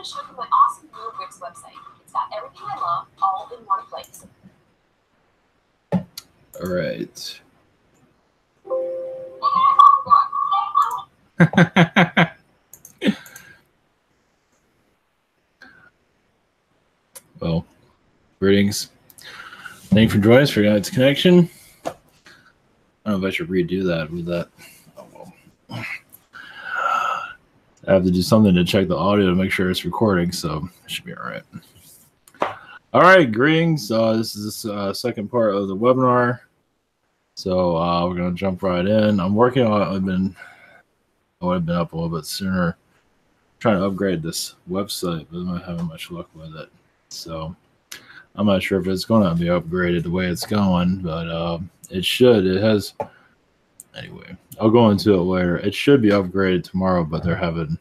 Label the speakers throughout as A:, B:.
A: to show you my awesome new Wix website. It's got everything I love all in one place.
B: All right. Well, greetings. Thank you for joining us for tonight's connection. I don't know if I should redo that with that. Oh, well. I have to do something to check the audio to make sure it's recording, so it should be all right. All right, greetings. This is the second part of the webinar. So we're going to jump right in. I'm working on it. I would have been up a little bit sooner trying to upgrade this website, but I'm not having much luck with it. So I'm not sure if it's going to be upgraded the way it's going, but it should. It has. Anyway, I'll go into it later. It should be upgraded tomorrow, but they're having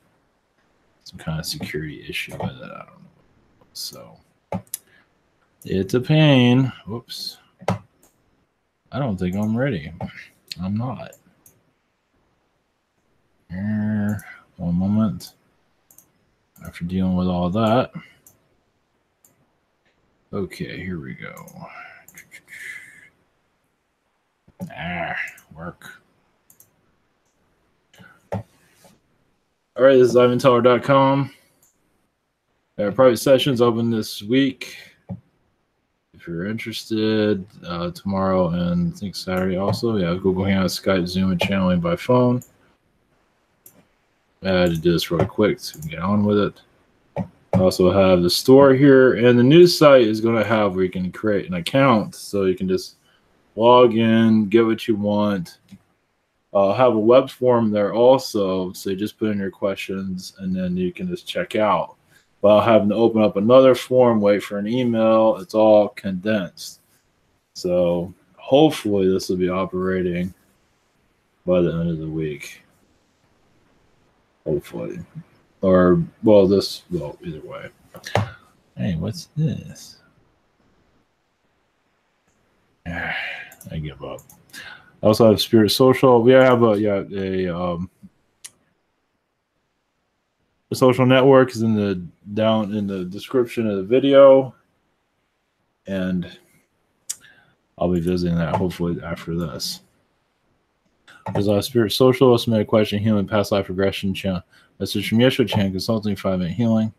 B: some kind of security issue with it. I don't know. So it's a pain. Whoops. I don't think I'm ready. I'm not. Here, one moment. After dealing with all that. Okay, here we go. Work. All right, this is IvanTeller.com. Private sessions open this week. If you're interested, tomorrow and I think Saturday also. Yeah, Google Hangouts, Skype, Zoom, and channeling by phone. I had to do this really quick so we can get on with it. I also have the store here, and the news site is going to have where you can create an account so you can just log in, get what you want. Have a web form there also, so you just put in your questions and then you can just check out. But I'll have to open up another form, wait for an email. It's all condensed. So hopefully this will be operating by the end of the week. Hopefully. Or, well, either way. Hey, what's this? I give up. I also have Spirit Social. We have a social network is down in the description of the video, and I'll be visiting that hopefully after this. There's a Spirit Social, submit a question, healing, past life regression channel. Message from Yeshua Chan Consulting, 5-minute healing.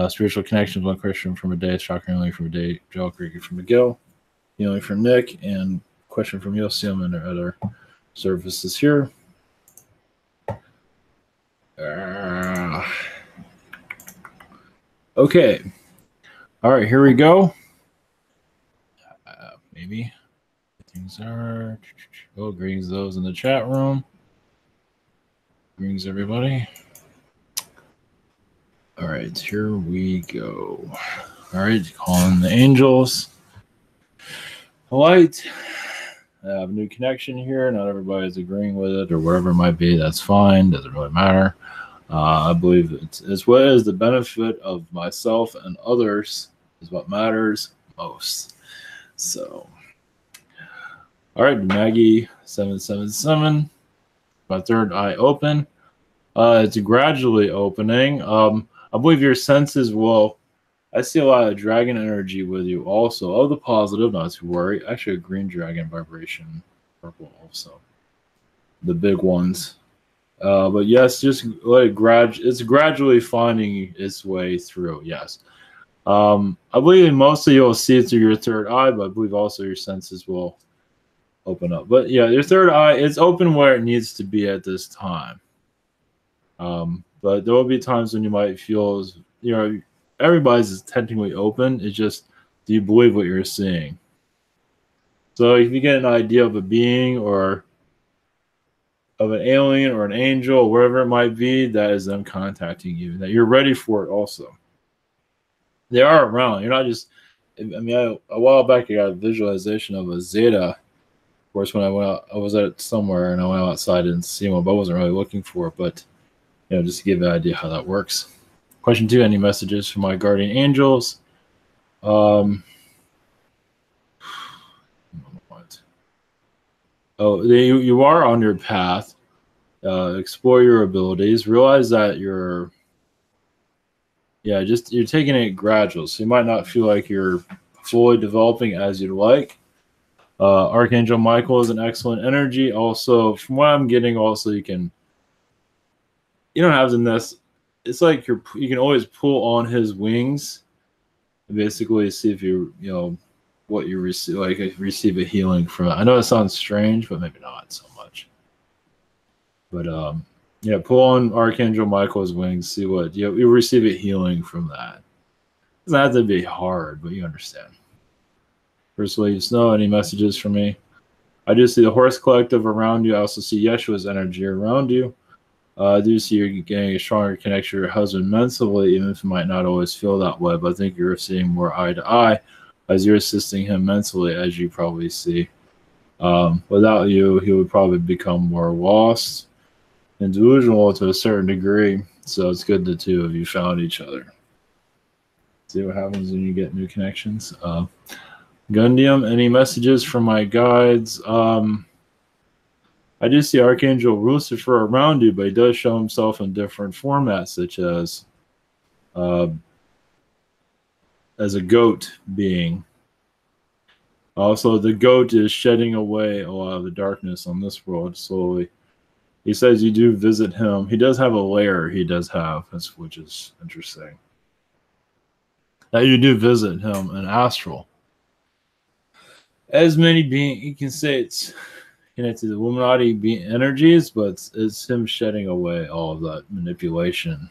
B: Spiritual connections, one question from a day, chakra healing from a day, Joel Krieger from Miguel, healing from Nick, and question from Yosium and their other services here. Okay. All right, here we go. Maybe things are. Oh, greetings those in the chat room. Greetings, everybody. All right, here we go. All right, calling the angels. Light. I have a new connection here. Not everybody's agreeing with it or whatever it might be. That's fine. Doesn't really matter. I believe it's what is the benefit of myself and others is what matters most. So, all right, Maggie 777. My third eye open. It's gradually opening. I believe your senses will. I see a lot of dragon energy with you also. Of the positive, not to worry. Actually, a green dragon vibration, purple also. The big ones. But yes, just like it's gradually finding its way through. Yes. I believe mostly you'll see it through your third eye, but I believe also your senses will open up. But yeah, your third eye is open where it needs to be at this time. But there will be times when you might feel, everybody's technically open. It's just, do you believe what you're seeing? So if you get an idea of a being or of an alien or an angel or wherever it might be, that is them contacting you, that you're ready for it also. They are around. You're not just, a while back I got a visualization of a Zeta. Of course, when I went out, I was at somewhere and I went outside and see one, but I wasn't really looking for it. But, just to give you an idea how that works. Question 2, any messages from my guardian angels? You are on your path. Explore your abilities. Realize that you're Yeah, just you're taking it gradual, so you might not feel like you're fully developing as you'd like. Archangel Michael is an excellent energy. Also, from what I'm getting, also you don't have to it's like you can always pull on his wings and basically see if what you receive, like if you receive a healing from it. I know it sounds strange, but maybe not so much. But yeah, pull on Archangel Michael's wings, see what you receive a healing from that. It doesn't have to be hard, but you understand. First Lady Snow, any messages for me? I do see the Horse Collective around you. I also see Yeshua's energy around you. I do see you're getting a stronger connection to your husband mentally, even if you might not always feel that way. But I think you're seeing more eye to eye as you're assisting him mentally, as you probably see. Without you, he would probably become more lost and delusional to a certain degree. So it's good the two of you found each other. See what happens when you get new connections. Gundium, any messages from my guides? I do see Archangel Lucifer around you, but he does show himself in different formats, such as a goat being. Also, the goat is shedding away a lot of the darkness on this world slowly. He says you do visit him. He does have a lair. He does have, which is interesting. That you do visit him in astral. As many beings, you can say it's connected to the Illuminati being energies, but it's him shedding away all of that manipulation.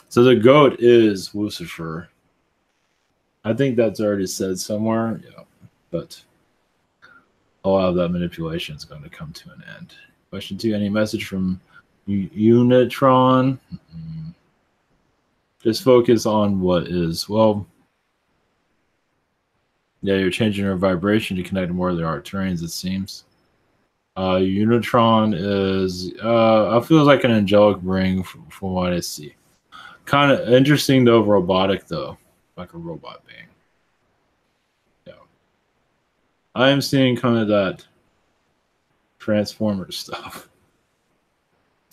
B: So the goat is Lucifer. I think that's already said somewhere, yeah. But a lot of that manipulation is going to come to an end. Question 2, any message from Unitron? Just focus on what is. Well, yeah, you're changing your vibration to connect more to the Arcturians, it seems. Unitron is, I feel like an angelic ring from what I see. Kind of interesting, though, robotic, though. Like a robot being. Yeah. I am seeing kind of that Transformer stuff.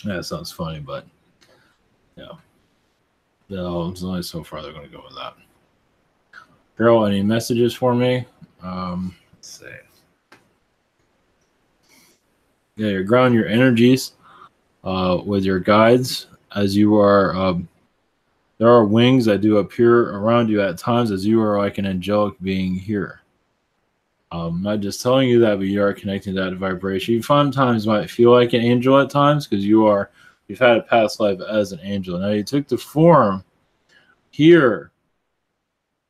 B: Yeah, that sounds funny, but yeah. There's only so far they're going to go with that. Girl, any messages for me? Let's see. Yeah, you're grounding your energies with your guides as you are. There are wings that do appear around you at times as you are like an angelic being here. I'm not just telling you that, but you are connecting to that vibration. You sometimes might feel like an angel at times because you've had a past life as an angel. Now you took the form here.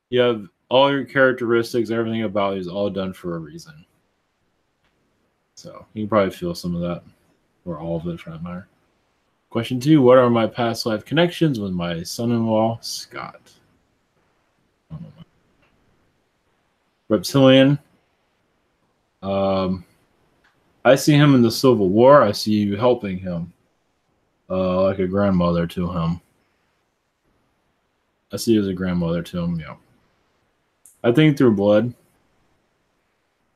B: You have all your characteristics, everything about you is all done for a reason. So you can probably feel some of that, or all of it for that matter. Question 2, what are my past life connections with my son-in-law, Scott? Reptilian. I see him in the Civil War. I see you helping him, like a grandmother to him. I see you as a grandmother to him, yeah. I think through blood.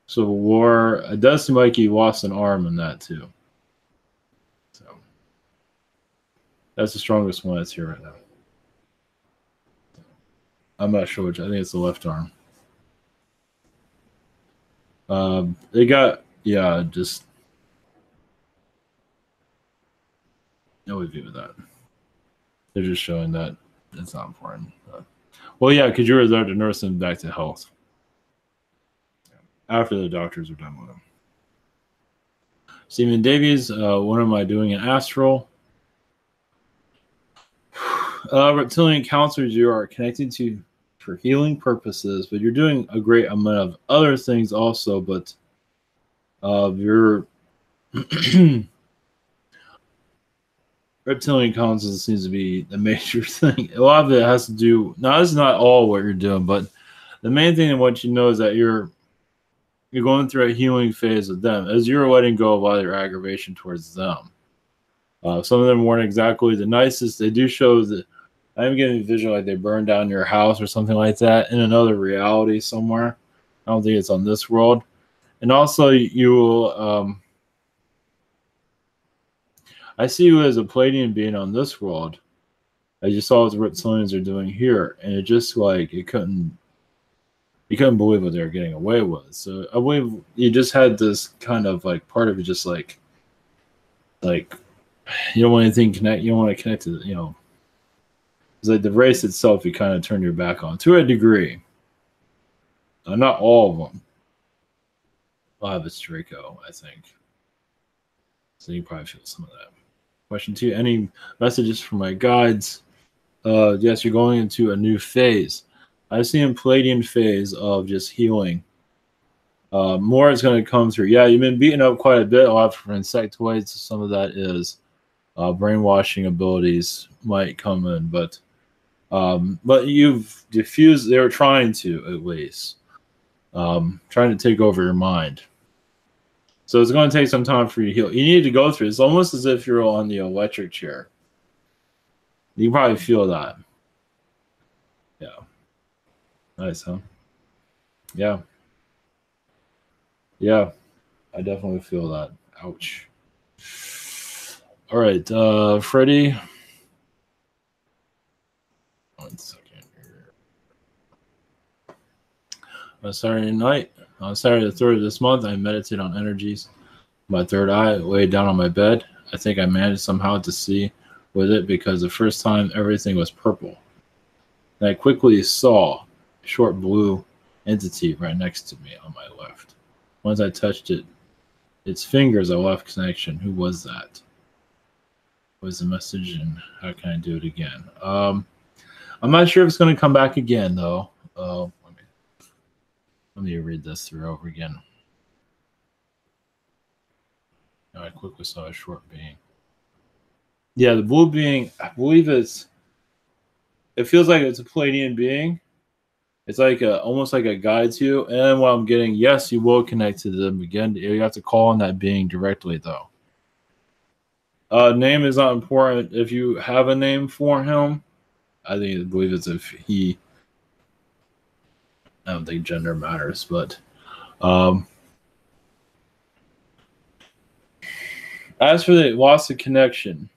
B: Civil War. It does seem like he lost an arm in that too. So that's the strongest one that's here right now. I'm not sure which. I think it's the left arm. They got just no review with that. They're just showing that it's not important. Well, yeah, because you were there to nurse him back to health after the doctors are done with him. Stephen Davies, what am I doing in astral? Reptilian counselors you are connected to for healing purposes, but you're doing a great amount of other things also, but your reptilian counselors seems to be the major thing. A lot of it has to do, now this is not all what you're doing, but the main thing I want you to know is that you're going through a healing phase with them as you're letting go of all your aggravation towards them. Some of them weren't exactly the nicest. They do show that I'm getting a vision like they burned down your house or something like that in another reality somewhere. I don't think it's on this world. And also, you will. I see you as a Palladian being on this world, I just saw what the reptilians are doing here, and it just like you couldn't believe what they were getting away with. So I believe you just had this kind of like part of it, just like you don't want anything connect. You don't want to connect to it's like the race itself. You kind of turn your back on to a degree. Not all of them. I'll have a Draco, I think. So you probably feel some of that. Question 2: any messages from my guides? Yes, you're going into a new phase. I see a Palladian phase of just healing. More is going to come through. Yeah, you've been beaten up quite a bit. A lot for insectoids. Some of that is brainwashing abilities might come in, but you've diffused. They were trying to, at least, trying to take over your mind. So it's going to take some time for you to heal. You need to go through. It's almost as if you're on the electric chair. You probably feel that. Yeah. Nice, huh? Yeah. Yeah. I definitely feel that. Ouch. All right, Freddie. 1 second here. On Saturday night, on Saturday the 3rd of this month, I meditated on energies. My third eye laid down on my bed. I think I managed somehow to see with it because the first time everything was purple. And I quickly saw a short blue entity right next to me on my left. Once I touched it, its fingers, I lost connection. Who was that? What was the message, and how can I do it again? I'm not sure if it's going to come back again, though. Let me read this through over again. I quickly saw a short being. Yeah, the blue being, I believe it feels like it's a Palladian being. It's like almost like a guide to you. And what I'm getting, yes, you will connect to them again. You have to call on that being directly, though. Name is not important. If you have a name for him, I believe it's if he. I don't think gender matters, but as for the loss of connection,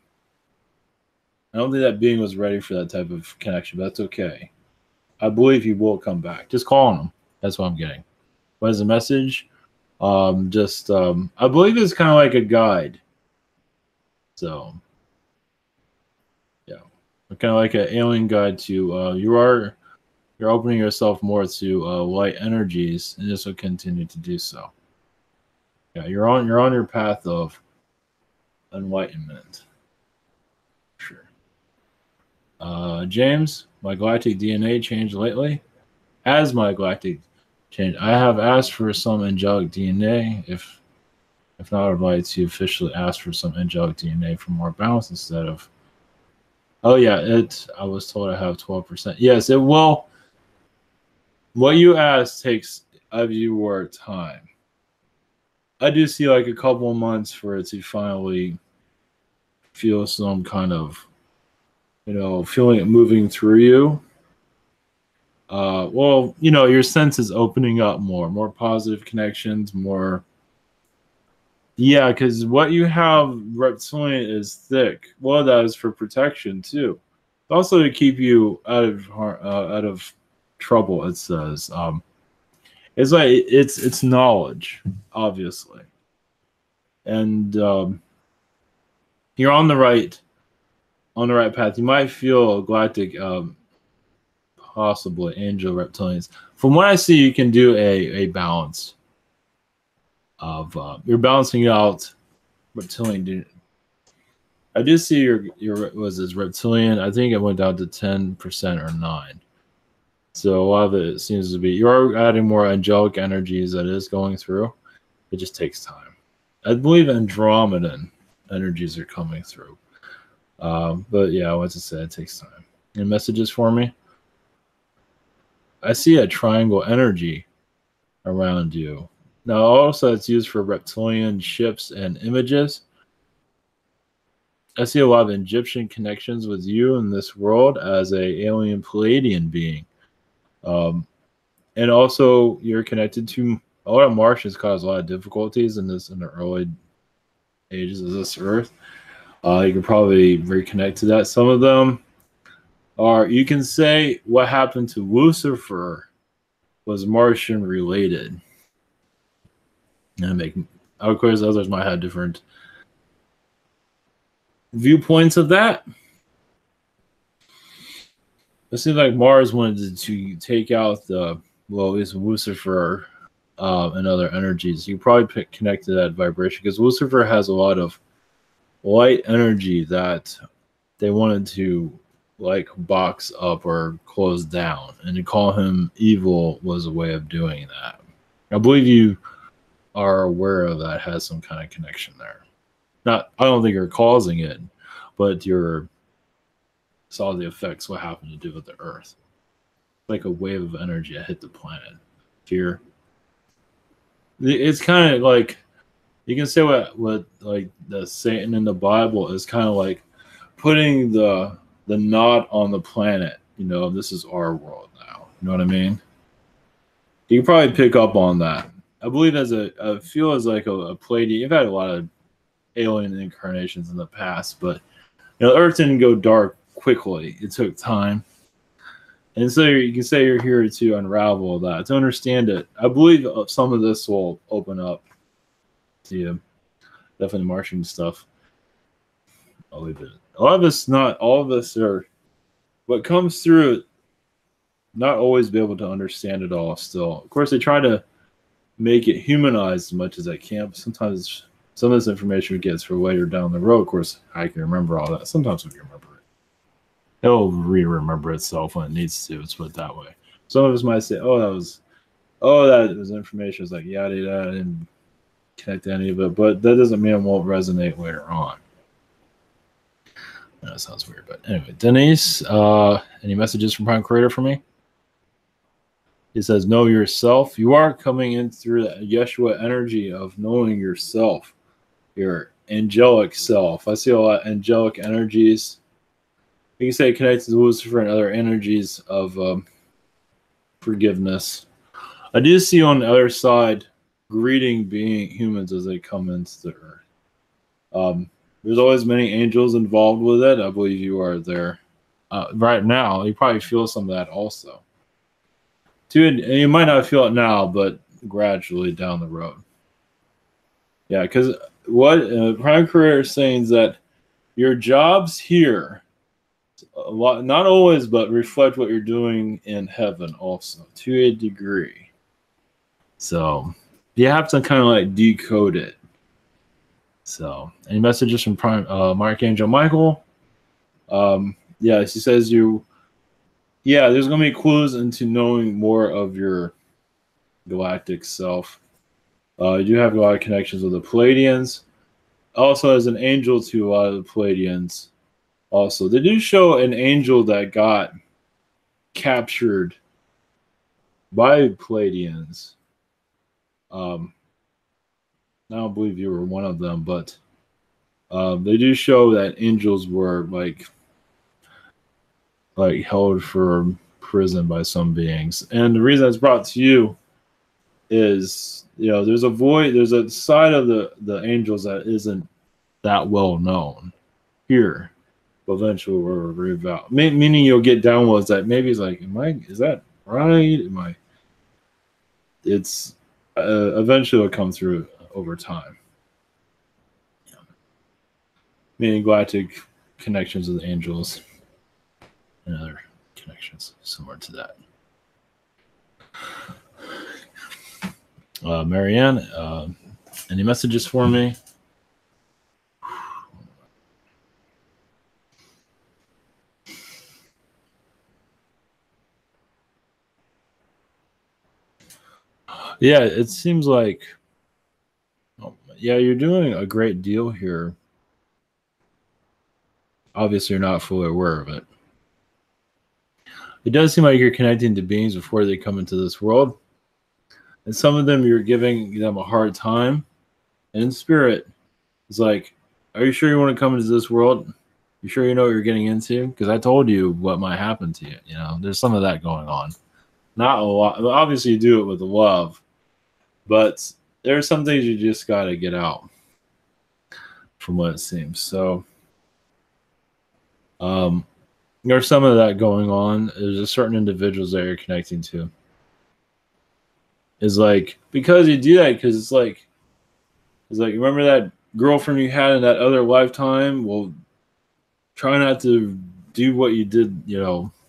B: I don't think that being was ready for that type of connection, but that's okay. I believe he will come back. Just call on him. That's what I'm getting. What is the message? I believe it's kind of like a guide. So, yeah, kind of like an alien guide to you're opening yourself more to light energies, and this will continue to do so. Yeah, you're on your path of enlightenment. Sure. James, my galactic DNA changed lately. As my galactic change, I have asked for some angelic DNA. If not, I'd like to officially ask for some angelic DNA for more balance instead of. Oh yeah, I was told I have 12%. Yes, it will. What you ask takes of your time. I do see like a couple of months for it to finally feel some kind of, feeling it moving through you. Your sense is opening up more positive connections, more. Yeah, because what you have reptilian is thick. Well, that is for protection too. Also to keep you out of trouble. It says it's like it's knowledge, obviously, and you're on the right path. You might feel galactic, possibly angel reptilians. From what I see, you can do a balance of you're balancing out reptilian. I did see your was this reptilian. I think it went down to 10% or 9. So a lot of it seems to be you're adding more angelic energies that is going through. It just takes time. I believe Andromedan energies are coming through. But yeah, what to say, it takes time. Any messages for me? I see a triangle energy around you. Now also it's used for reptilian ships and images. I see a lot of Egyptian connections with you in this world as a alien Palladian being. And also you're connected to a lot of Martians cause a lot of difficulties in the early ages of this Earth. You could probably reconnect to that. Some of them Or you can say what happened to Lucifer was Martian related. And of course, others might have different viewpoints of that. It seems like Mars wanted to take out at least Lucifer and other energies. You probably connect to that vibration because Lucifer has a lot of light energy that they wanted to like box up or close down, and to call him evil was a way of doing that. I believe you are aware of that, has some kind of connection there. Not, I don't think you're causing it, but you're saw the effects, what happened to do with the Earth. Like a wave of energy that hit the planet. Fear. It's kind of like, you can say what like the Satan in the Bible is kind of like putting the knot on the planet. You know, this is our world now. You know what I mean? You can probably pick up on that. I believe I feel as like a Pleiadian. You've had a lot of alien incarnations in the past, but you know, Earth didn't go dark quickly. It took time. And so you can say you're here to unravel that, to understand it. I believe some of this will open up to you. Definitely Martian stuff. I'll leave it. A lot of us, not all of us, are what comes through, not always be able to understand it all still. Of course, they try to make it humanized as much as they can, but sometimes some of this information we get for later down the road. Of course, I can remember all that. Sometimes we can remember it. It'll re-remember itself when it needs to. Let's put it that way. Some of us might say, that was information. It's like, yada, yada, I didn't connect to any of it. But that doesn't mean it won't resonate later on. That sounds weird. But anyway, Denise, any messages from Prime Creator for me? He says, know yourself. You are coming in through the Yeshua energy of knowing yourself, your angelic self. I see a lot of angelic energies. You can say connected to Lucifer and other energies of forgiveness. I do see on the other side greeting being humans as they come into the earth. There's always many angels involved with it. I believe you are there right now. You probably feel some of that also. You might not feel it now, but gradually down the road. Yeah, because what Prime Career is saying is that your jobs here, a lot, not always, but reflect what you're doing in heaven also, to a degree. So you have to kind of like decode it. So, any messages from Archangel Michael? Yeah, she says there's going to be clues into knowing more of your galactic self. You do have a lot of connections with the Pleiadians. Also, as an angel to a lot of the Pleiadians. Also, they do show an angel that got captured by Pleiadians. I don't believe you were one of them, but they do show that angels were like held for prison by some beings. And the reason it's brought to you is, there's a void, there's a side of the angels that isn't that well known here, but eventually we'll reveal out. Meaning you'll get downloads that maybe it's like, is that right? It's eventually it'll come through over time. Meaning galactic connections with angels and other connections similar to that. Marianne, any messages for me? Yeah, it seems like, you're doing a great deal here. Obviously, you're not fully aware of it. It does seem like you're connecting to beings before they come into this world. And some of them, you're giving them a hard time. And in spirit, it's like, are you sure you want to come into this world? You sure you know what you're getting into? Because I told you what might happen to you. There's some of that going on. Not a lot. Obviously, you do it with love. But there are some things you just got to get out, from what it seems. So, There's some of that going on. There's a certain individuals that you're connecting to. It's like, because you do that, because it's like remember that girlfriend you had in that other lifetime? Well, try not to do what you did,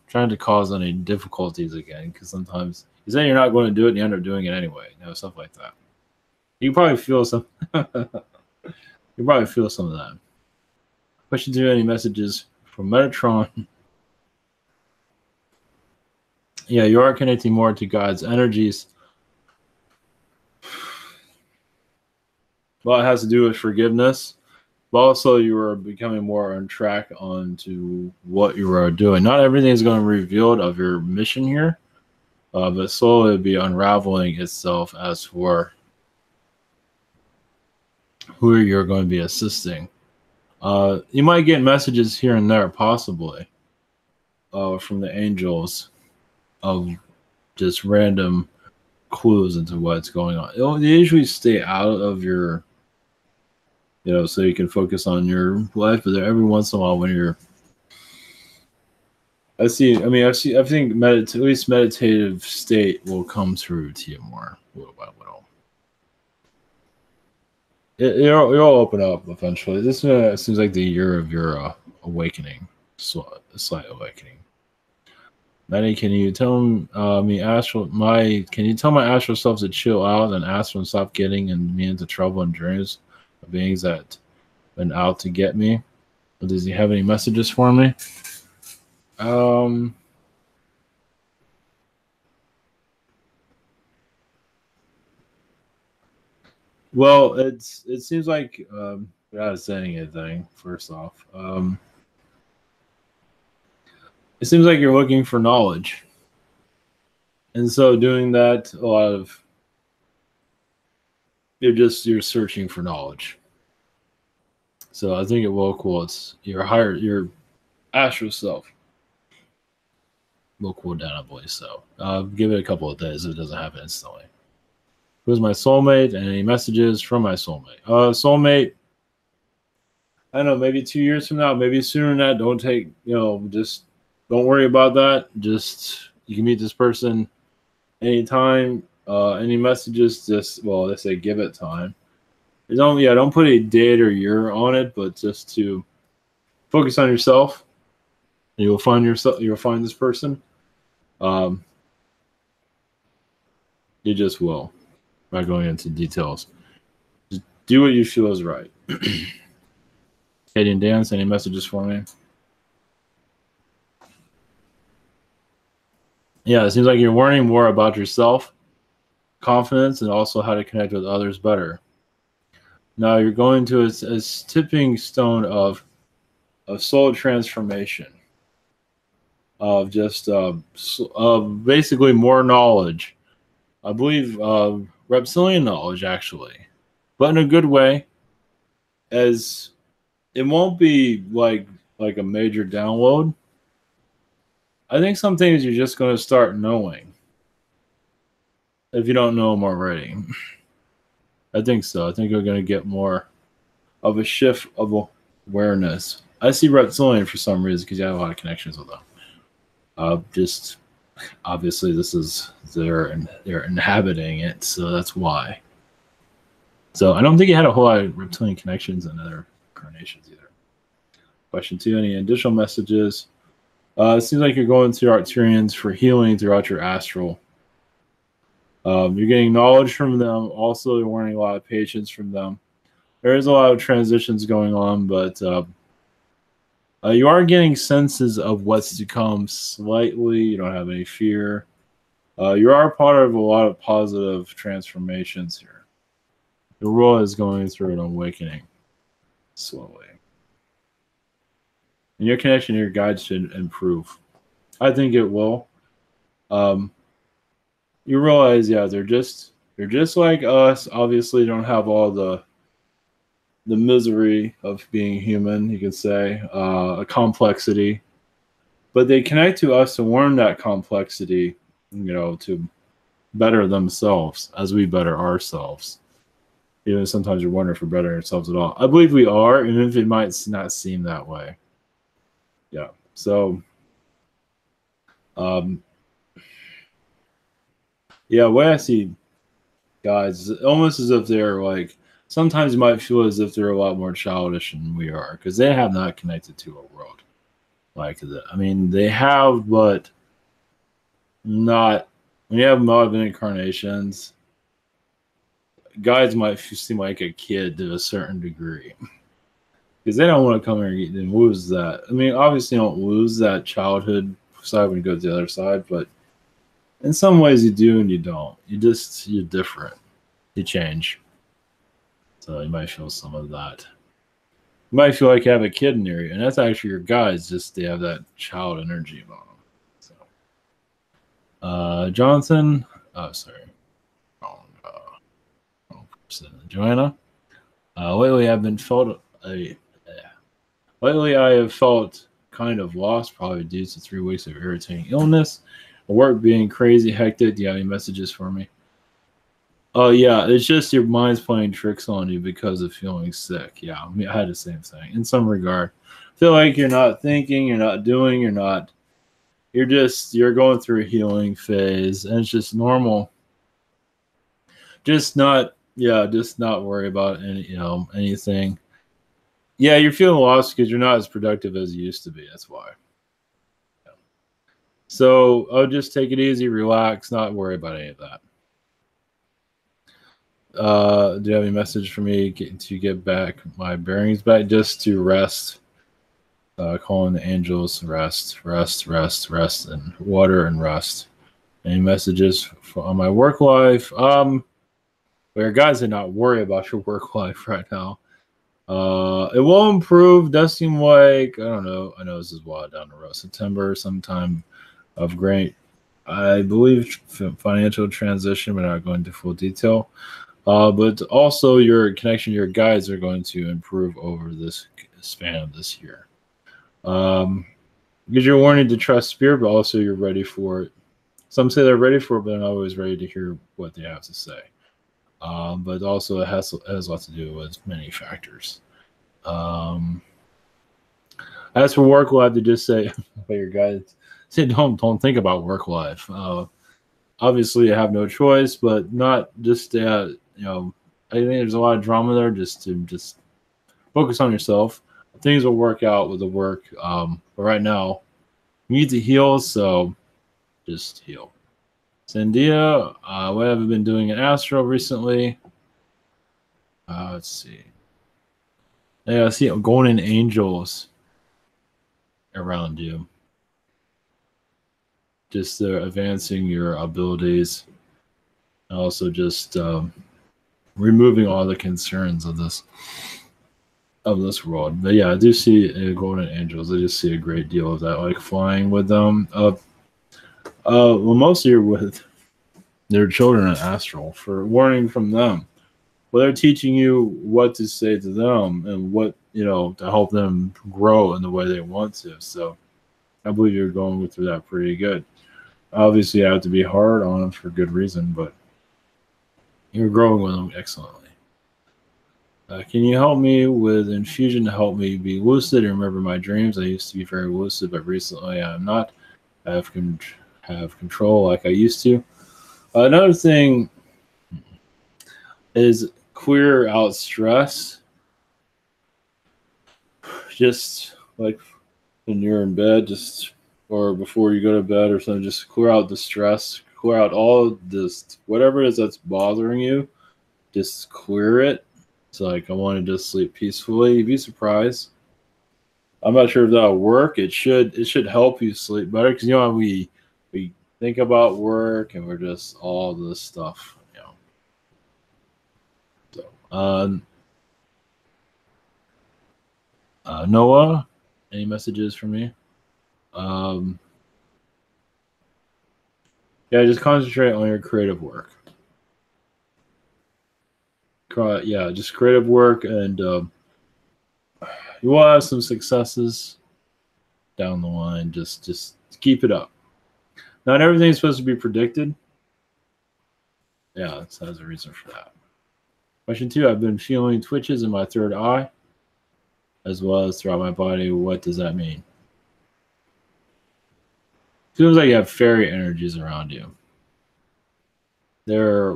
B: trying to cause any difficulties again, because sometimes you say you're not going to do it and you end up doing it anyway, stuff like that. You probably feel some you probably feel some of that. Question 2, any messages from Metatron? Yeah, you are connecting more to God's energies. Well, it has to do with forgiveness, but also you are becoming more on track onto what you are doing. Not everything is going to be revealed of your mission here, but slowly it'll be unraveling itself as for who you're going to be assisting. You might get messages here and there, possibly, from the angels of just random clues into what's going on. They usually stay out of your, so you can focus on your life, but every once in a while when you're, I think at least meditative state will come through to you more, little by little. It'll open up eventually. This seems like the year of your awakening, slight awakening. Manny, can you tell me can you tell my astral self to chill out and astral and stop getting me into trouble and dreams of beings that been out to get me? Or does he have any messages for me? Well, it seems like without saying anything, first off, it seems like you're looking for knowledge, and so doing that, a lot of you're searching for knowledge. So I think it will cool. It's your astral self will cool down, I believe. So give it a couple of days if it doesn't happen instantly. Who's my soulmate? And any messages from my soulmate? Soulmate, I don't know, maybe 2 years from now, maybe sooner than that. Don't take, just don't worry about that. Just, you can meet this person anytime. Any messages, they say give it time. Don't put a date or year on it, but just to focus on yourself. And you'll find this person. You just will. Not going into details. Just do what you feel is right. Katie and Dan, any messages for me? Yeah, it seems like you're learning more about yourself, confidence, and also how to connect with others better. Now you're going to a tipping stone of soul transformation, of just basically more knowledge. I believe reptilian knowledge, actually, but in a good way, as it won't be like a major download. I think some things you're just going to start knowing if you don't know them already. I think so. I think you're going to get more of a shift of awareness. I see reptilian for some reason because you have a lot of connections with them. Just obviously they're inhabiting it, so that's why. So I don't think you had a whole lot of reptilian connections in other incarnations either. Question 2, any additional messages? It seems like you're going to Arcturians for healing throughout your astral. You're getting knowledge from them. Also, you're learning a lot of patience from them. There is a lot of transitions going on, but you are getting senses of what's to come slightly. You don't have any fear. You are part of a lot of positive transformations here. The world is going through an awakening slowly. And your connection to your guides should improve. I think it will. You realize, they're just like us. Obviously, don't have all the misery of being human, you could say, a complexity. But they connect to us to learn that complexity, to better themselves as we better ourselves. Sometimes you're wondering if we're bettering ourselves at all. I believe we are, even if it might not seem that way. Yeah. So Um, yeah, the way I see guys, it's almost as if they're like, sometimes you might feel as if they're a lot more childish than we are because they have not connected to a world like that. I mean, they have, but not. When you have a lot of incarnations, guys might seem like a kid to a certain degree because they don't want to come here and lose that. I mean, obviously, you don't lose that childhood side when you go to the other side, but in some ways you do and you don't. You're different. You change. So you might feel some of that. You might feel like you have a kid in there, and that's actually your guys. Just they have that child energy about them. So, Jonathan. Oh, sorry. Joanna. Lately, I've been felt a. Lately, I have felt kind of lost, probably due to 3 weeks of irritating illness, work being crazy hectic. Do you have any messages for me? Oh yeah, it's just your mind's playing tricks on you because of feeling sick. Yeah, I mean, I had the same thing in some regard. Feel like you're not thinking, you're not doing, you're going through a healing phase, and it's just normal. Just not worry about anything. Yeah, you're feeling lost because you're not as productive as you used to be. That's why. Yeah. So I'll just take it easy, relax, not worry about any of that. Do you have any message for me to get back my bearings back? Just to rest. Calling the angels, rest, and water and rest. Any messages on my work life? Where guys, did not worry about your work life right now. It will improve. Does seem like, I don't know. I know this is wild down the road. September, sometime of great, I believe, financial transition. We're not going into full detail. But also your connection to your guides are going to improve over this span of this year. Because you're warning to trust spirit, but also you're ready for it. Some say they're ready for it, but they're not always ready to hear what they have to say. But also it has a lot to do with many factors. As for work life, to just say, your guides say don't think about work life. Obviously, you have no choice, but not just I think there's a lot of drama there. Just focus on yourself. Things will work out with the work. But right now, you need to heal, so just heal. Sandia, what have you been doing in Astro recently? Let's see. Yeah, I see golden angels around you. Just advancing your abilities. And also just removing all the concerns of this world. But yeah, I do see golden angels. I just see a great deal of that, like flying with them. Well, most of you with their children in astral for warning from them. Well, they're teaching you what to say to them and what to help them grow in the way they want to. So I believe you're going through that pretty good. Obviously, you have to be hard on them for good reason, but you're growing with them excellently. Can you help me with infusion to help me be lucid and remember my dreams? I used to be very lucid, but recently I'm not. I have control like I used to. Another thing is clear out stress. Just like when you're in bed, or before you go to bed or something, just clear out the stress, clear out all this, whatever it is that's bothering you, just clear it. It's like, I want to just sleep peacefully. You'd be surprised. I'm not sure if that'll work. It should help you sleep better because we think about work and we're just all this stuff. So Noah, any messages for me? Yeah, just concentrate on your creative work. Yeah, just creative work, and you will have some successes down the line. Just keep it up. Not everything's supposed to be predicted. Yeah, there's a reason for that. Question 2, I've been feeling twitches in my third eye, as well as throughout my body. What does that mean? Feels like you have fairy energies around you. They're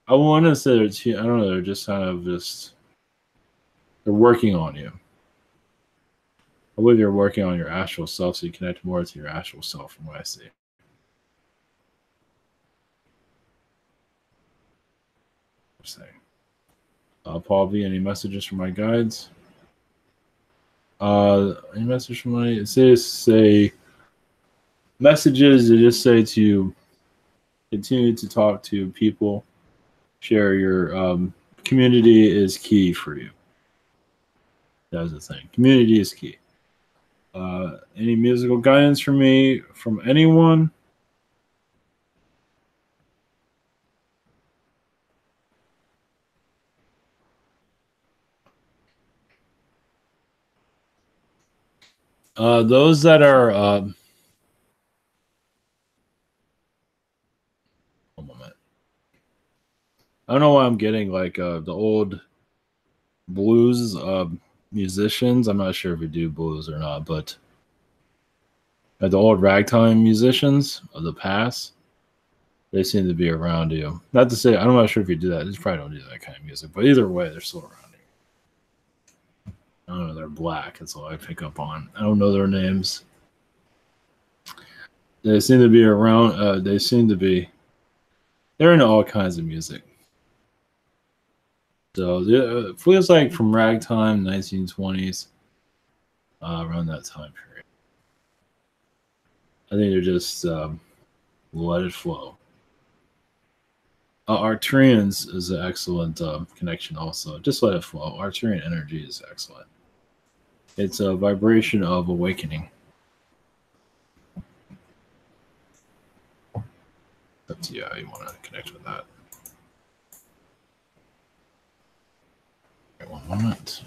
B: I want to say I don't know, they're just kind of they're working on you. I believe you're working on your astral self, so you connect more to your astral self from what I see. Paul V, any messages from my guides? Any message from my say messages to just say to continue to talk to people, share your community is key for you. That's the thing. Community is key. Any musical guidance for me from anyone? Those that are one moment. I don't know why I'm getting like the old blues musicians. I'm not sure if we do blues or not, but the old ragtime musicians of the past, they seem to be around you. Not to say I'm not sure if you do that. You probably don't do that kind of music, but either way, they're still around you. I don't know. They're black. That's all I pick up on. I don't know their names. They seem to be around. They seem to be. They're into all kinds of music. So it feels like from ragtime, 1920s, around that time period. I think they're just let it flow. Arcturians is an excellent connection also. Just let it flow. Arcturian energy is excellent. It's a vibration of awakening. Up to you how you want to connect with that. Okay, 1 moment.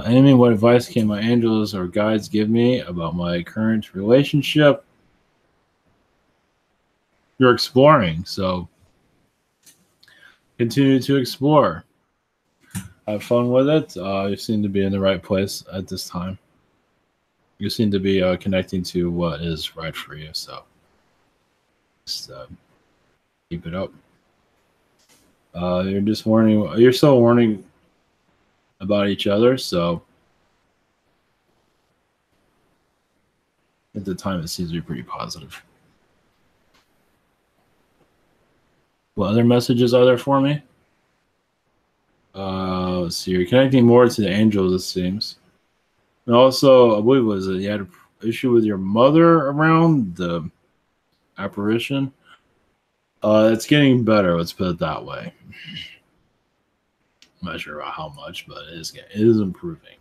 B: Amy, what advice can my angels or guides give me about my current relationship? You're exploring, so continue to explore. Have fun with it. You seem to be in the right place at this time. You seem to be connecting to what is right for you, so just keep it up. You're just warning. You're still warning about each other, so at the time it seems to be pretty positive. What other messages are there for me? Let's see. You're connecting more to the angels, it seems. And also, I believe you had an issue with your mother around the apparition. It's getting better. Let's put it that way. I'm not sure about how much, but it is improving.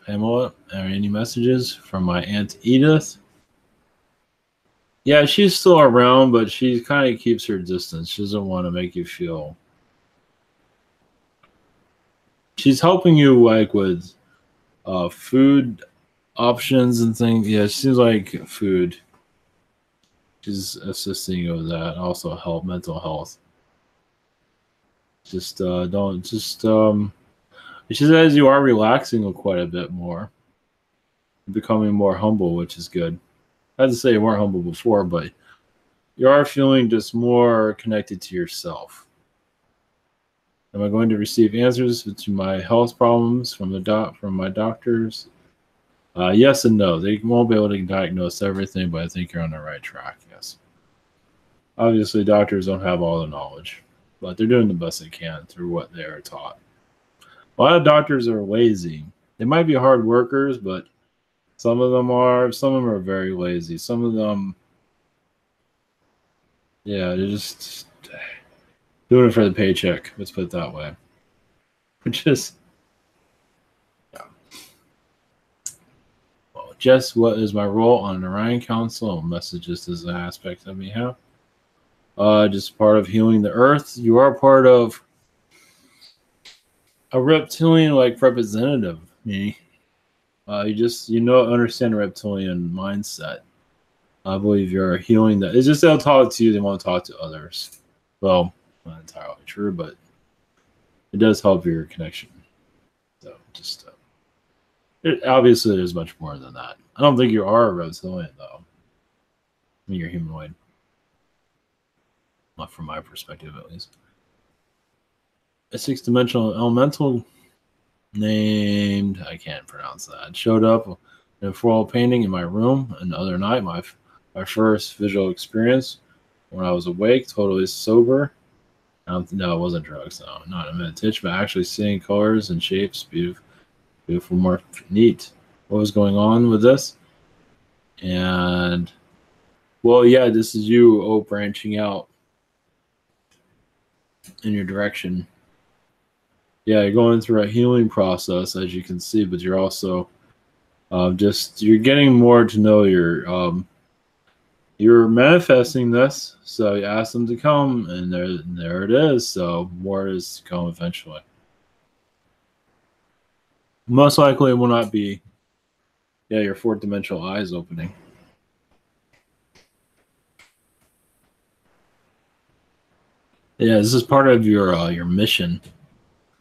B: Pamela, any messages from my Aunt Edith? Yeah, she's still around, but she kind of keeps her distance. She doesn't want to make you feel. She's helping you like with food options and things. Yeah, she seems like food. She's assisting you with that. Also help mental health. She says you are relaxing quite a bit more. Becoming more humble, which is good. I had to say you weren't humble before, but you are feeling just more connected to yourself. Am I going to receive answers to my health problems from my doctors? Yes and no. They won't be able to diagnose everything, but I think you're on the right track. Yes. Obviously, doctors don't have all the knowledge, but they're doing the best they can through what they are taught. A lot of doctors are lazy. They might be hard workers, but some of them are very lazy. Some of them, yeah, they're just doing it for the paycheck. Let's put it that way. Which is, yeah. Well, Jess, what is my role on the Orion Council? Messages does the aspect of me have. Just part of healing the earth. You are part of a reptilian like representative, me. You understand the reptilian mindset. I believe you're healing that. It's just they'll talk to you, they won't talk to others. Well, not entirely true, but it does help your connection. Just it, obviously, there's much more than that. I don't think you are a reptilian, though. I mean, you're humanoid, not from my perspective, at least. A six-dimensional elemental named, I can't pronounce that, showed up in a floral painting in my room the other night. My first visual experience when I was awake, totally sober. No, it wasn't drugs. No, not a meditation, but actually seeing colors and shapes. Beautiful, more neat. What was going on with this? And well, yeah, this is you branching out in your direction. Yeah, you're going through a healing process, as you can see, but you're also you're getting more to know you're manifesting this. So you ask them to come, and there it is. So more is to come eventually. Most likely, it will not be. Yeah, your fourth dimensional eyes opening. Yeah, this is part of your mission.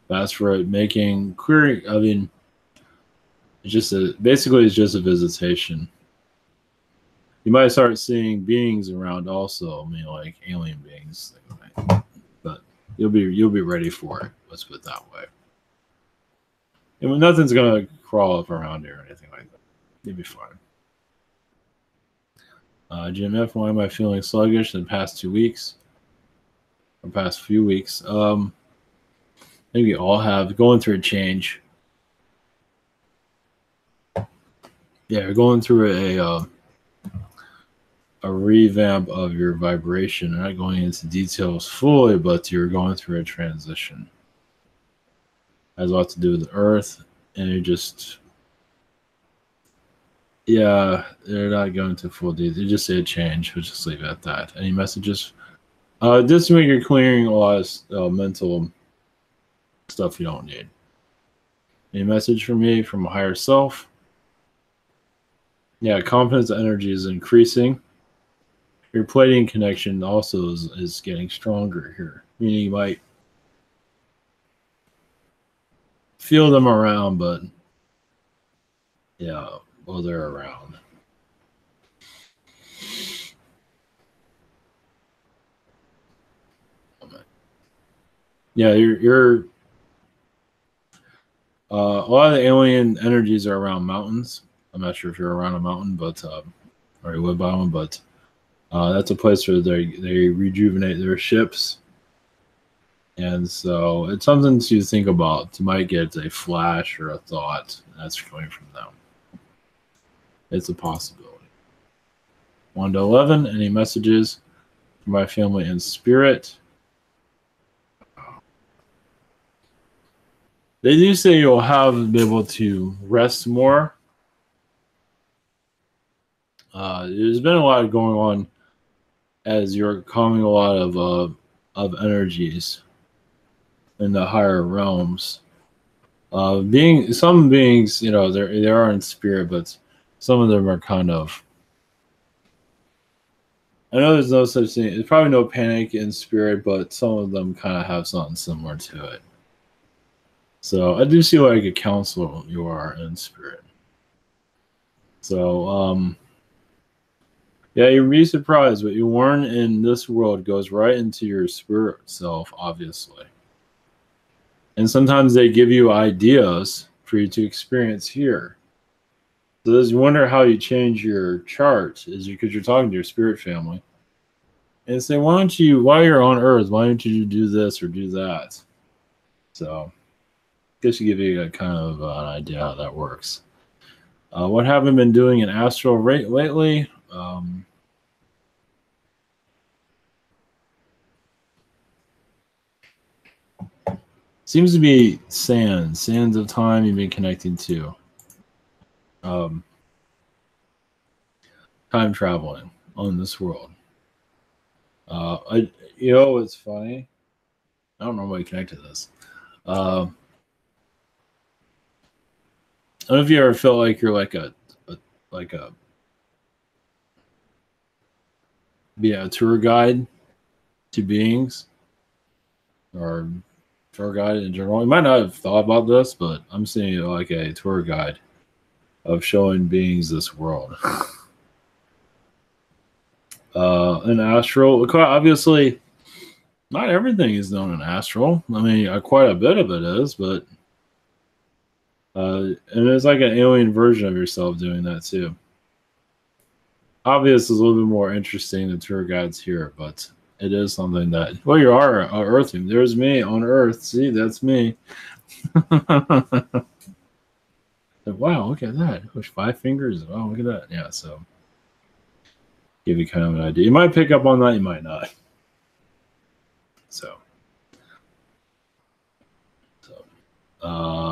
B: That's for making query. I mean, basically it's just a visitation. You might start seeing beings around also. I mean, like alien beings, but you'll be ready for it. Let's put it that way. And nothing's gonna crawl up around here or anything like that. You'll be fine. Jim F, why am I feeling sluggish in the past 2 weeks? Or past few weeks? I think we all have going through a change. Yeah, you're going through a revamp of your vibration. I'm not going into details fully, but you're going through a transition. It has a lot to do with the earth, and you're just, yeah, they're not going into full detail. They just say a change. We'll just leave it at that. Any messages? Just make you're clearing a lot of mental stuff you don't need. Any message from me from a higher self? Yeah, confidence energy is increasing. Your plating connection also is getting stronger here, meaning you might feel them around, but yeah, well, they're around. Yeah, you're a lot of the alien energies are around mountains. I'm not sure if you're around a mountain, but or you live by one, but that's a place where they rejuvenate their ships. And so it's something to think about. You might get a flash or a thought that's coming from them. It's a possibility. 1 to 11, any messages for my family and spirit? They do say you'll be able to rest more. There's been a lot going on as you're calming a lot of energies in the higher realms. Some beings, they are in spirit, but some of them are kind of. I know there's no such thing. There's probably no panic in spirit, but some of them kind of have something similar to it. So I do see like a counselor you are in spirit. So yeah, you'd be surprised. What you learn in this world goes right into your spirit self, obviously. And sometimes they give you ideas for you to experience here. So there's you wonder how you change your chart because you're talking to your spirit family. And say, while you're on Earth, why don't you do this or do that? So I guess you give you a kind of an idea how that works. What have I been doing in astral lately? Seems to be sands of time you've been connecting to. Time traveling on this world. It's funny. I don't know why you connect to this. I don't know if you ever felt like you're like a tour guide to beings, or tour guide in general. You might not have thought about this, but I'm seeing it like a tour guide of showing beings this world. In astral, quite obviously, not everything is known in astral. I mean, quite a bit of it is, but and it's like an alien version of yourself doing that too. Obviously, is a little bit more interesting than tour guides here, but it is something that, well, you are earthing. There's me on Earth. See, that's me. Wow, look at that. 5 fingers. Oh, look at that. Yeah, so give you kind of an idea. You might pick up on that, you might not. So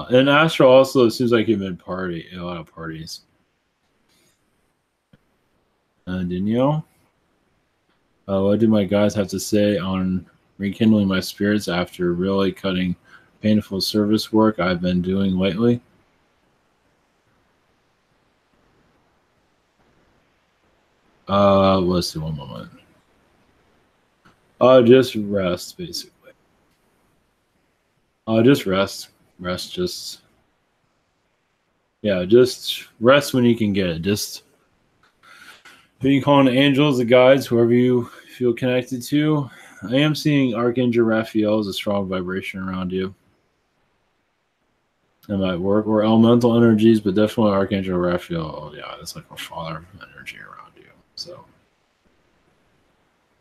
B: and astral also, it seems like you've been a lot of parties. Danielle, what do my guys have to say on rekindling my spirits after really cutting painful service work I've been doing lately? Let's see, one moment. Just rest, basically. Just rest. Just rest when you can get it. Just who you call the angels, the guides, whoever you feel connected to. I am seeing Archangel Raphael as a strong vibration around you. It might work, or elemental energies, but definitely Archangel Raphael. Yeah, that's like a father energy around you. So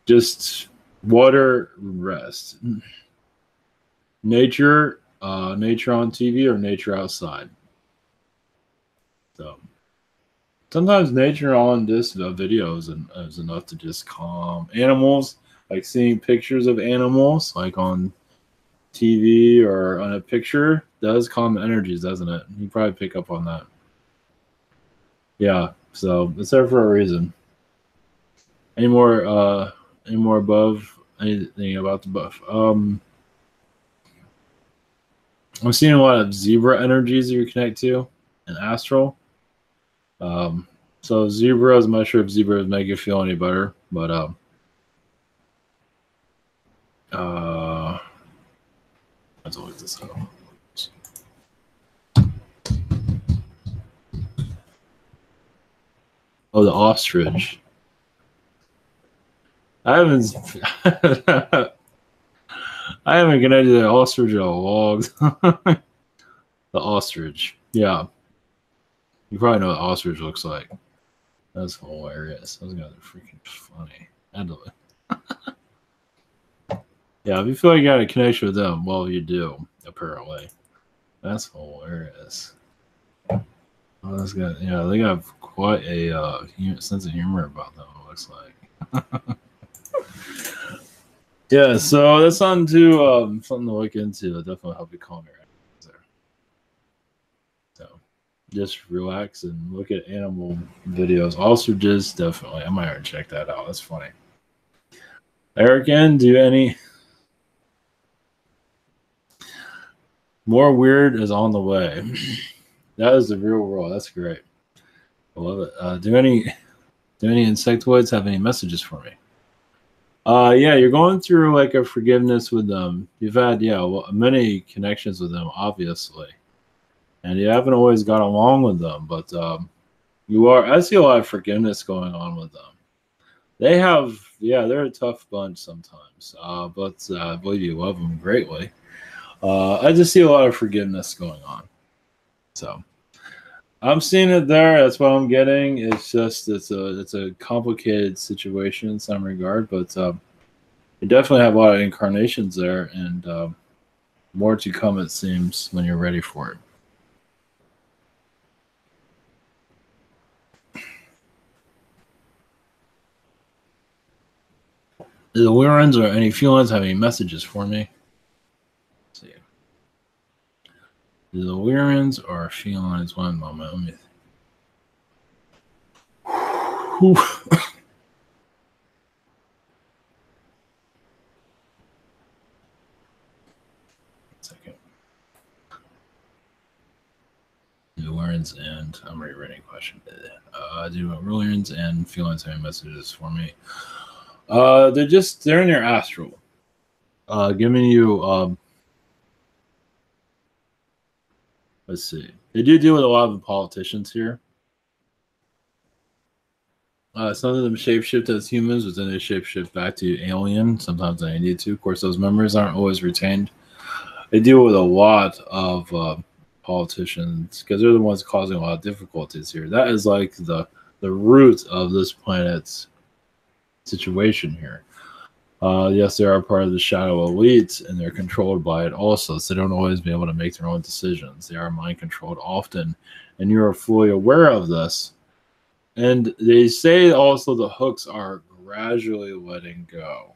B: just water, rest. Nature on TV or nature outside. So sometimes nature on this videos is enough to just calm animals, like seeing pictures of animals like on TV or on a picture does calm energies, doesn't it? You probably pick up on that. Yeah, so it's there for a reason. Any more above? Anything about the buff? I'm seeing a lot of zebra energies that you connect to in astral. So zebras, I'm not sure if zebras make you feel any better, but let's look this up. Oh, the ostrich. I haven't connected the ostrich at all. The ostrich. Yeah. You probably know what ostrich looks like. That's hilarious. Those guys are freaking funny. Yeah, if you feel like you got a connection with them, well, you do, apparently. That's hilarious. Oh, those guys, yeah, they got quite a sense of humor about them, it looks like. Yeah, so that's something to look into. It'll definitely help you calm your energies there. So just relax and look at animal videos. Also, just definitely, I might check that out. That's funny. Eric, do any more weird is on the way? That is the real world. That's great. I love it. Do any insectoids have any messages for me? Yeah, you're going through like a forgiveness with them. You've had many connections with them, obviously, and you haven't always got along with them, but I see a lot of forgiveness going on with them. They're a tough bunch sometimes, but I believe you love them greatly. I just see a lot of forgiveness going on. So I'm seeing it there. That's what I'm getting. It's just it's a complicated situation in some regard, but you definitely have a lot of incarnations there, and more to come, it seems, when you're ready for it. Do the Wirens or any felines have any messages for me? Let's see. Do the Wirens or felines? One moment. Let me. Second. Do Wirens and I'm rereading question. Do Wirens and felines have any messages for me? They're in your astral, giving you Let's see. They do deal with a lot of the politicians here. Some of them shapeshift as humans, but then they shapeshift back to alien. Sometimes they need to. Of course, those memories aren't always retained. They deal with a lot of politicians because they're the ones causing a lot of difficulties here. That is like the root of this planet's situation here. Yes, they are part of the shadow elite, and they're controlled by it also, so they don't always be able to make their own decisions. They are mind controlled often, and you're fully aware of this. And they say also the hooks are gradually letting go.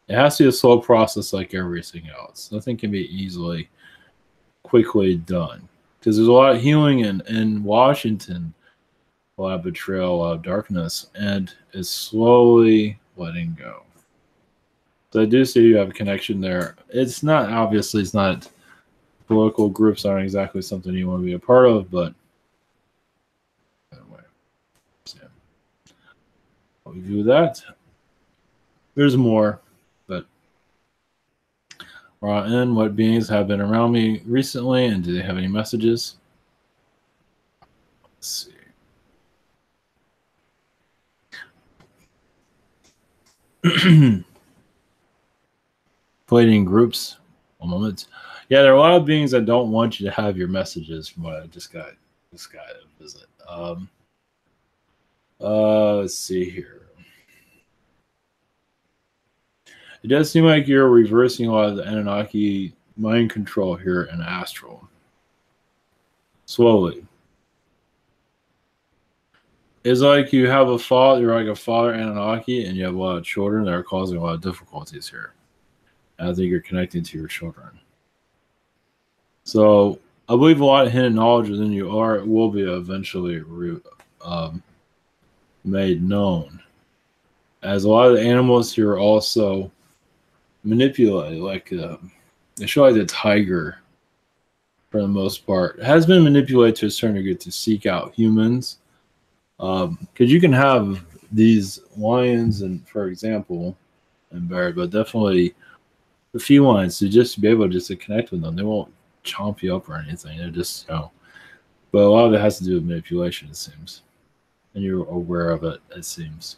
B: It has to be a slow process like everything else. Nothing can be easily, quickly done. Because there's a lot of healing in Washington, a lot of betrayal, a lot of darkness, and it's slowly letting go. So I do see you have a connection there. It's not, obviously, it's not, political groups aren't exactly something you want to be a part of, but anyway. So, I'll review that. There's more, but and what beings have been around me recently, and do they have any messages? Let's see. Playing in groups. One moment. Yeah, there are a lot of beings that don't want you to have your messages from what I just got a visit. Let's see here. It does seem like you're reversing a lot of the Anunnaki mind control here in Astral. Slowly. It's like you have a father, you're like a father Anunnaki, and you have a lot of children that are causing a lot of difficulties here. And I think you're connecting to your children. So I believe a lot of hidden knowledge within you will be eventually made known. As a lot of the animals here also manipulated, like they show like the tiger for the most part. It has been manipulated to a certain degree to seek out humans. Because you can have these lions, and for example, and bear, but definitely the felines to just be able just to connect with them. They won't chomp you up or anything. They're just, you know. But a lot of it has to do with manipulation, it seems, and you're aware of it, it seems.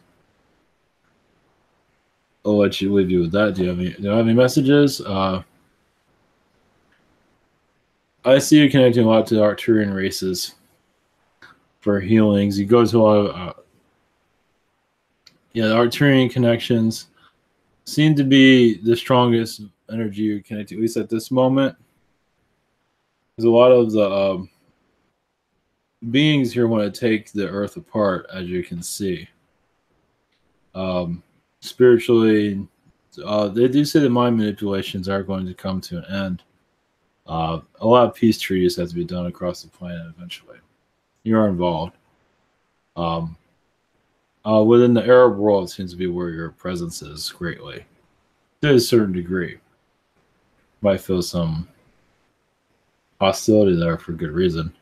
B: I'll let you leave you with that. Do you have any messages? I see you connecting a lot to the Arcturian races for healings. You go to a lot of the Arcturian connections seem to be the strongest energy you connect to, at least at this moment. There's a lot of the beings here want to take the earth apart, as you can see. Spiritually, they do say that mind manipulations are going to come to an end. A lot of peace treaties have to be done across the planet eventually. You are involved. Within the Arab world, it seems to be where your presence is greatly. To a certain degree. You might feel some hostility there for good reason.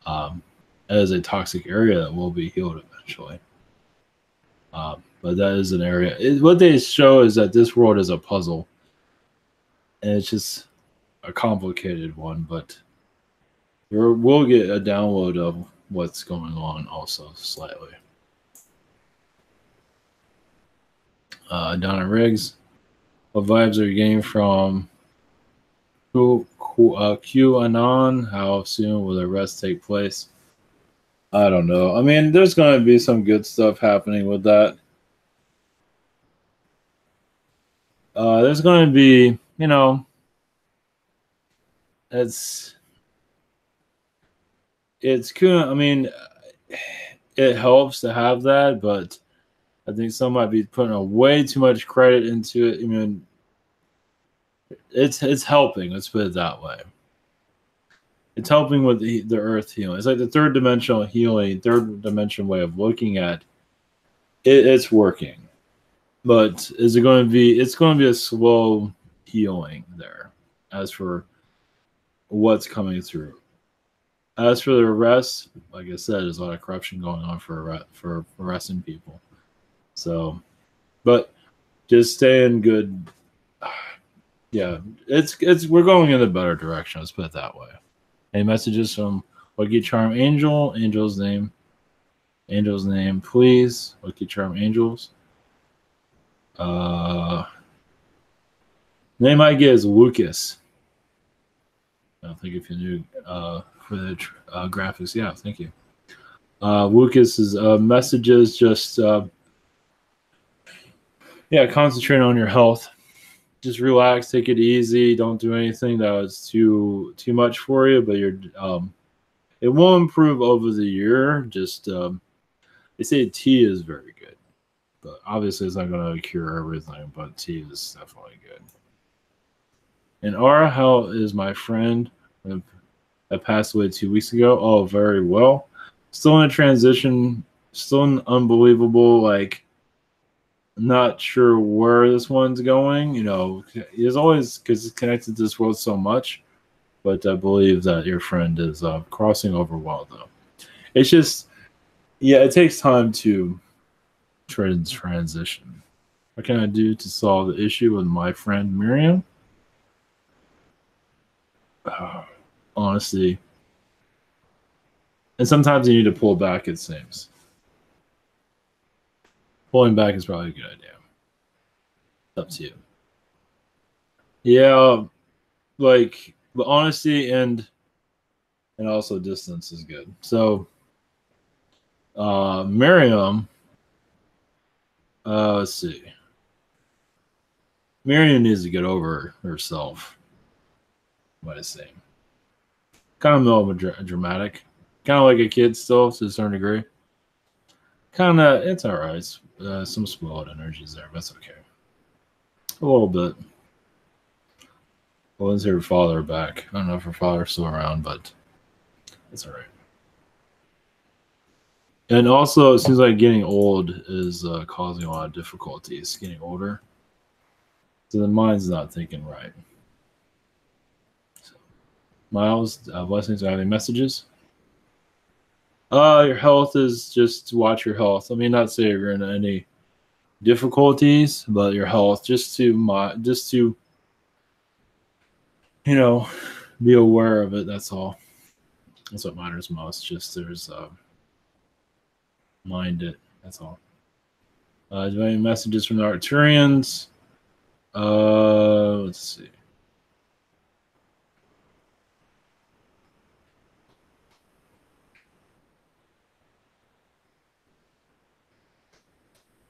B: It is a toxic area that will be healed eventually. But that is an area. What they show is that this world is a puzzle. And it's just a complicated one, but we'll get a download of what's going on also slightly. Donna Riggs, what vibes are you getting from QAnon? How soon will the arrest take place? I don't know. I mean, there's going to be some good stuff happening with that. There's going to be, you know, it's cool. I mean, it helps to have that, but I think some might be putting a way too much credit into it. I mean, it's helping. Let's put it that way. It's helping with the earth healing. It's like the third dimensional healing, third dimension way of looking at it. It's working, but is it going to be? It's going to be a slow healing there. As for what's coming through. As for the arrest, like I said, there's a lot of corruption going on for arresting people. So, but just stay in good. Yeah, it's we're going in a better direction. Let's put it that way. Any messages from Lucky Charm Angel? Angel's name, please. Lucky Charm Angels. Name I get is Lucas. I think if you knew for the graphics, yeah, thank you. Lucas's messages just concentrate on your health. Just relax, take it easy. Don't do anything that was too much for you, but it will improve over the year. Just they say tea is very good, but obviously it's not going to cure everything. But tea is definitely good. And Ara, how is my friend that passed away 2 weeks ago? Oh, very well. Still in a transition. Still an unbelievable, like, not sure where this one's going. You know, he's always, because it's connected to this world so much. But I believe that your friend is crossing over well, though. It's just, yeah, it takes time to transition. What can I do to solve the issue with my friend Miriam? Honesty. And sometimes you need to pull back, it seems. Pulling back is probably a good idea. It's up to you. Yeah, like, but honesty and also distance is good. So, Miriam, let's see. Miriam needs to get over herself. What I say. Kind of melodramatic. Kind of like a kid still to a certain degree. Kind of, it's all right. Some spoiled energies there, but that's okay. A little bit. Well, let's hear her father back. I don't know if her father's still around, but it's all right. And also, it seems like getting old is causing a lot of difficulties. Getting older, so the mind's not thinking right. So, Miles, blessings. Are any messages? Your health is just watch your health. I mean, not say you're in any difficulties, but your health, just to be aware of it. That's all. That's what matters most. Just there's mind it. That's all. Do you have any messages from the Arcturians? Let's see.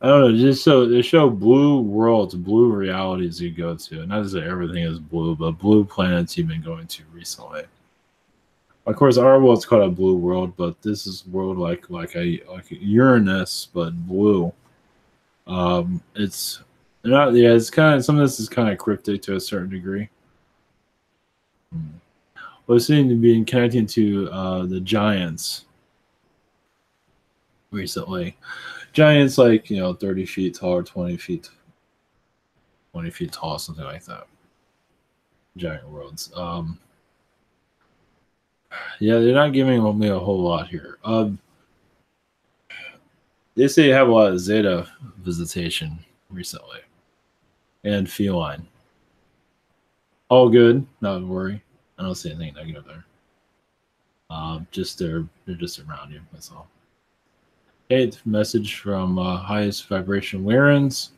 B: I don't know. Just so they show blue worlds, blue realities you go to. Not to say everything is blue, but blue planets you've been going to recently. Of course, our world's called a blue world, but this is world like a Uranus, but blue. It's not. Yeah, it's kind of, some of this is kind of cryptic to a certain degree. Well, it seems to be connecting to the giants recently. Giants like 30 feet tall or 20 feet tall, something like that. Giant worlds. Yeah, they're not giving me a whole lot here. They say you have a lot of Zeta visitation recently, and feline. All good, not worry. I don't see anything negative there. Just they're just around you. That's all. Eighth message from highest vibration Warrens.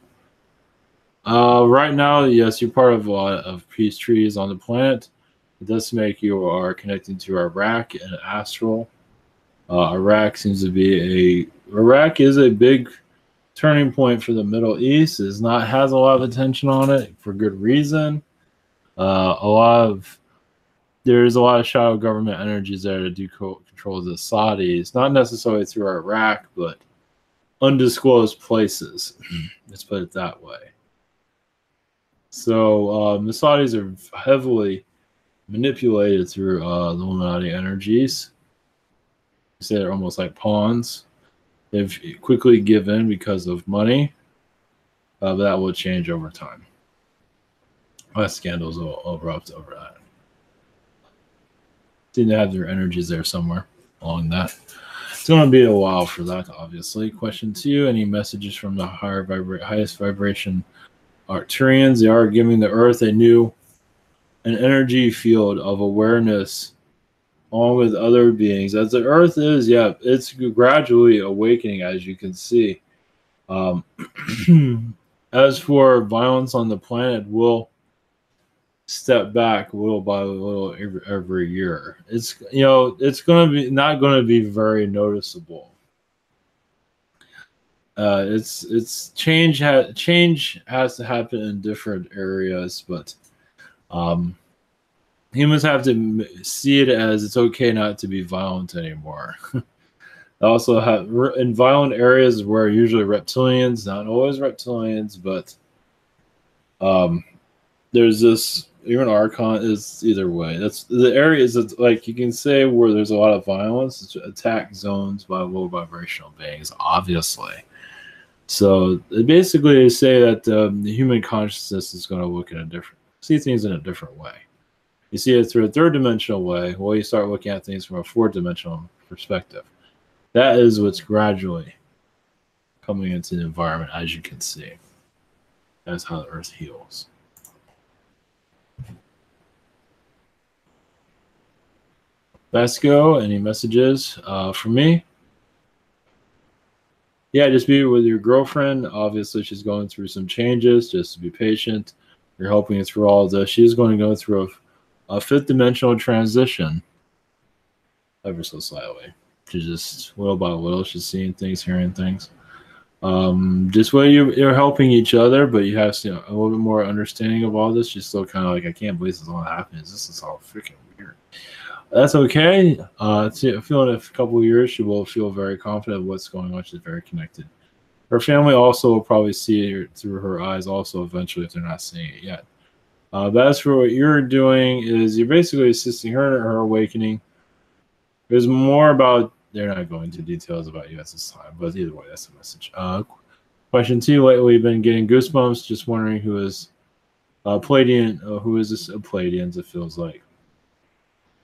B: Right now, yes, you're part of a lot of peace trees on the planet. It does make you are connecting to Iraq and astral. Iraq seems to be Iraq is a big turning point for the Middle East. Has a lot of attention on it for good reason. There's a lot of shadow government energies there to do control the Saudis, not necessarily through Iraq, but undisclosed places. Let's put it that way. So the Saudis are heavily manipulated through the Illuminati energies. You say they're almost like pawns. They've quickly given because of money, but that will change over time. Less scandals will erupt over that. Seem to have their energies there somewhere along that. It's going to be a while for that, obviously. Question 2, any messages from the highest vibration Arcturians, they are giving the Earth an energy field of awareness along with other beings. As the Earth is, yeah, it's gradually awakening, as you can see. As for violence on the planet, will step back little by little every year. It's it's going to be not going to be very noticeable. It's change has to happen in different areas, but humans have to see it as it's okay not to be violent anymore. Also have in violent areas where usually reptilians, not always reptilians, but there's this even Archon is either way. That's the areas that like you can say where there's a lot of violence, it's attack zones by low vibrational beings, obviously. So basically, they say that the human consciousness is going to see things in a different way. You see it through a third dimensional way. Well, you start looking at things from a fourth dimensional perspective. That is what's gradually coming into the environment, as you can see. That's how the Earth heals. Vasco, any messages for me? Yeah, just be with your girlfriend. Obviously, she's going through some changes. Just to be patient. You're helping her through all of this. She's going to go through a fifth dimensional transition ever so slightly. She's just little by little. She's seeing things, hearing things. Just where you're helping each other, but you have a little bit more understanding of all this. She's still kind of like, I can't believe this is all happening. This is all freaking weird. That's okay. I feel in a couple of years she will feel very confident of what's going on. She's very connected. Her family also will probably see it through her eyes also eventually if they're not seeing it yet. But as for what you're doing is you're basically assisting her in her awakening. There's more about, they're not going into details about you at this time, but either way, that's the message. Question 2, lately we've been getting goosebumps. Just wondering who is Palladian, who is this Palladians, it feels like.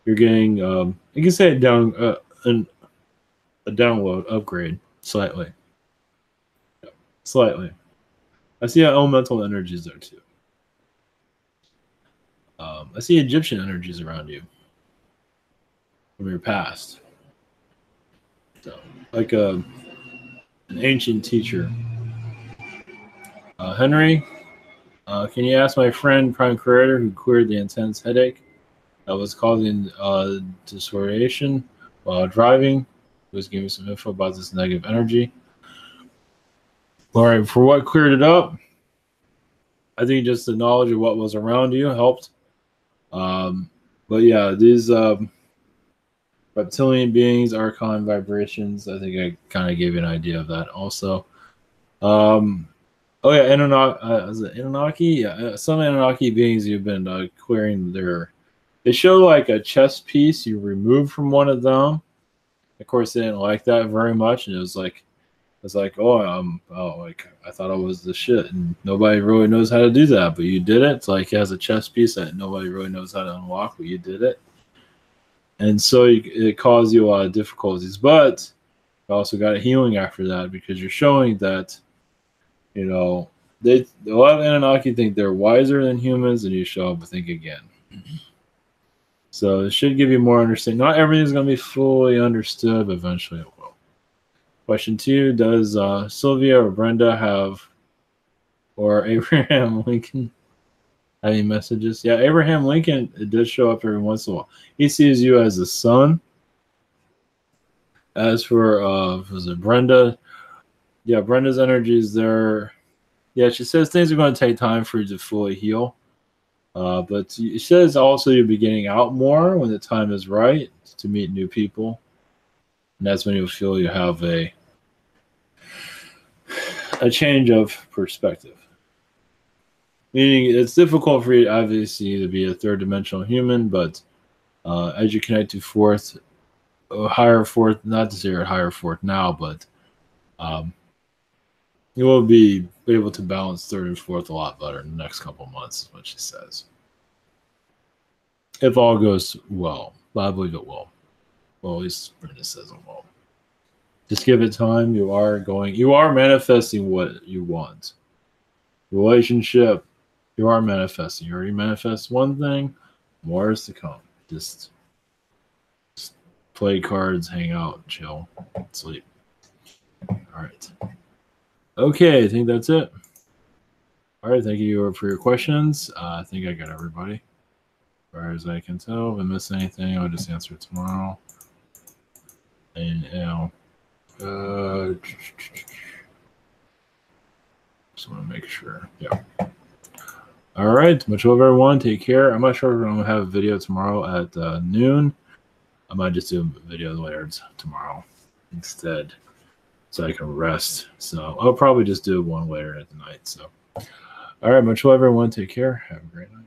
B: You're getting, you can say it down, a download, upgrade, slightly. Yeah, slightly. I see elemental energies there too. I see Egyptian energies around you from your past. So, like an ancient teacher. Henry, can you ask my friend Prime Creator who cleared the intense headache that was causing disorientation while driving? Who was giving some info about this negative energy. All right, for what cleared it up, I think just the knowledge of what was around you helped. But yeah, these reptilian beings, archon vibrations, I think I kind of gave you an idea of that also. Oh yeah, Anunnaki, is it Anunnaki? Yeah, some Anunnaki beings you've been clearing they show like a chess piece you removed from one of them. Of course, they didn't like that very much, and it was like, like I thought I was the shit, and nobody really knows how to do that, but you did it. It's like it has a chess piece that nobody really knows how to unlock, but you did it, and so it caused you a lot of difficulties. But you also got a healing after that because you're showing that, a lot of Anunnaki think they're wiser than humans, and you show up and think again. So it should give you more understanding. Not everything's going to be fully understood, but eventually it will. Question 2, does Sylvia or Brenda or Abraham Lincoln have any messages? Yeah, Abraham Lincoln, it does show up every once in a while. He sees you as a son. As for, was it Brenda? Yeah, Brenda's energy is there. Yeah, she says things are going to take time for you to fully heal. But she says also you'll be getting out more when the time is right to meet new people. And that's when you'll feel you have a change of perspective. Meaning it's difficult for you, obviously, to be a third dimensional human, but as you connect to fourth, higher fourth, not to say you're at higher fourth now, but you will be able to balance third and fourth a lot better in the next couple of months, is what she says. If all goes well, but I believe it will. Well, at least Brenda says it will. Just give it time. You are manifesting what you want. Relationship. You are manifesting. You already manifest one thing. More is to come. Just play cards, hang out, chill, sleep. All right. Okay, I think that's it. All right, thank you for your questions. I think I got everybody. As far as I can tell, if I miss anything, I'll just answer it tomorrow. And just want to make sure. Yeah. All right. Much love, everyone. Take care. I'm not sure if I'm going to have a video tomorrow at noon. I might just do a video later tomorrow instead so I can rest. So I'll probably just do one later at the night. So, all right. Much love, everyone. Take care. Have a great night.